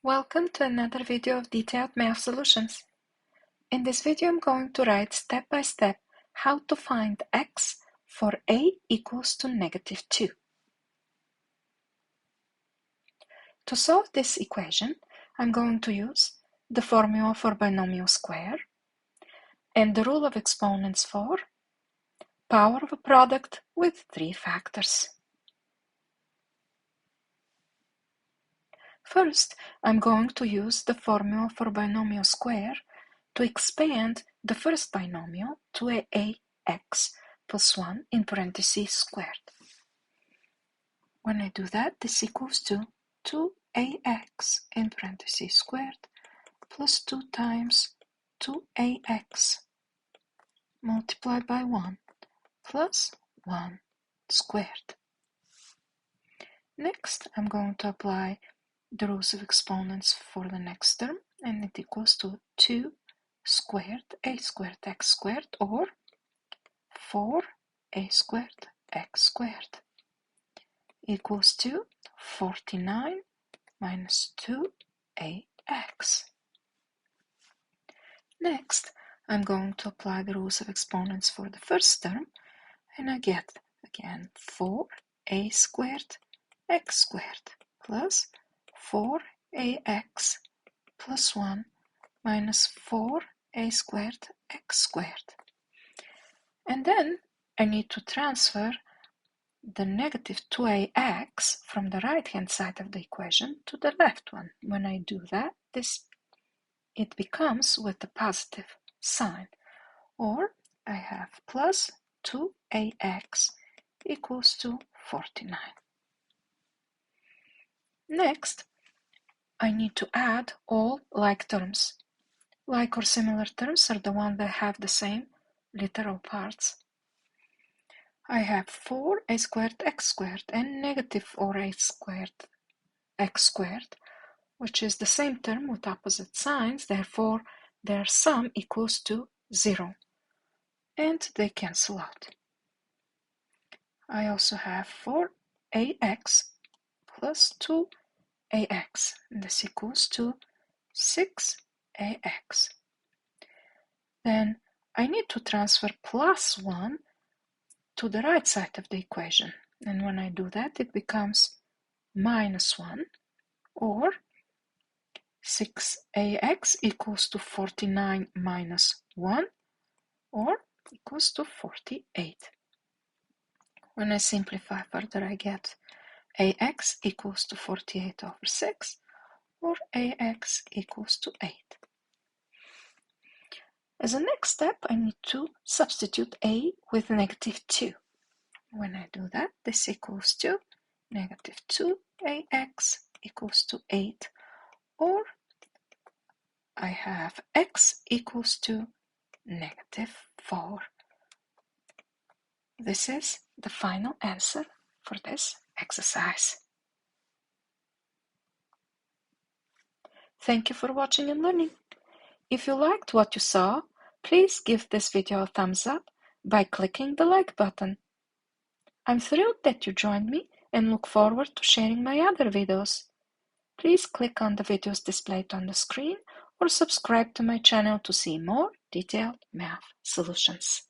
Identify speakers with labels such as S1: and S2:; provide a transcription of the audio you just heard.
S1: Welcome to another video of detailed math solutions. In this video I'm going to write step by step how to find x for a equals to -2. To solve this equation, I'm going to use the formula for binomial square and the rule of exponents for power of a product with 3 factors. First, I'm going to use the formula for binomial square to expand the first binomial to ax plus 1 in parentheses squared. When I do that, this equals to 2ax in parentheses squared plus 2 times 2ax multiplied by 1 plus 1 squared. Next, I'm going to apply the rules of exponents for the next term, and it equals to 2 squared a squared x squared, or 4a squared x squared equals to 49 minus 2ax. Next, I'm going to apply the rules of exponents for the first term, and I get again 4a squared x squared plus 4ax plus 1 minus 4a squared x squared. And then I need to transfer the negative 2ax from the right-hand side of the equation to the left one. When I do that, it becomes with the positive sign, or I have plus 2ax equals to 49. Next, I need to add all like terms. Like or similar terms are the ones that have the same literal parts. I have 4a squared x squared and negative 4a squared x squared, which is the same term with opposite signs, therefore their sum equals to 0, and they cancel out. I also have 4ax plus 2ax, and this equals to 6ax. Then I need to transfer plus 1 to the right side of the equation, and when I do that it becomes minus 1, or 6ax equals to 49 minus 1, or equals to 48. When I simplify further, I get ax equals to 48 over 6, or ax equals to 8. As a next step, I need to substitute a with -2. When I do that, this equals to -2ax equals to 8, or I have x equals to -4. This is the final answer for this exercise. Thank you for watching and learning. If you liked what you saw, please give this video a thumbs up by clicking the like button. I'm thrilled that you joined me and look forward to sharing my other videos. Please click on the videos displayed on the screen or subscribe to my channel to see more detailed math solutions.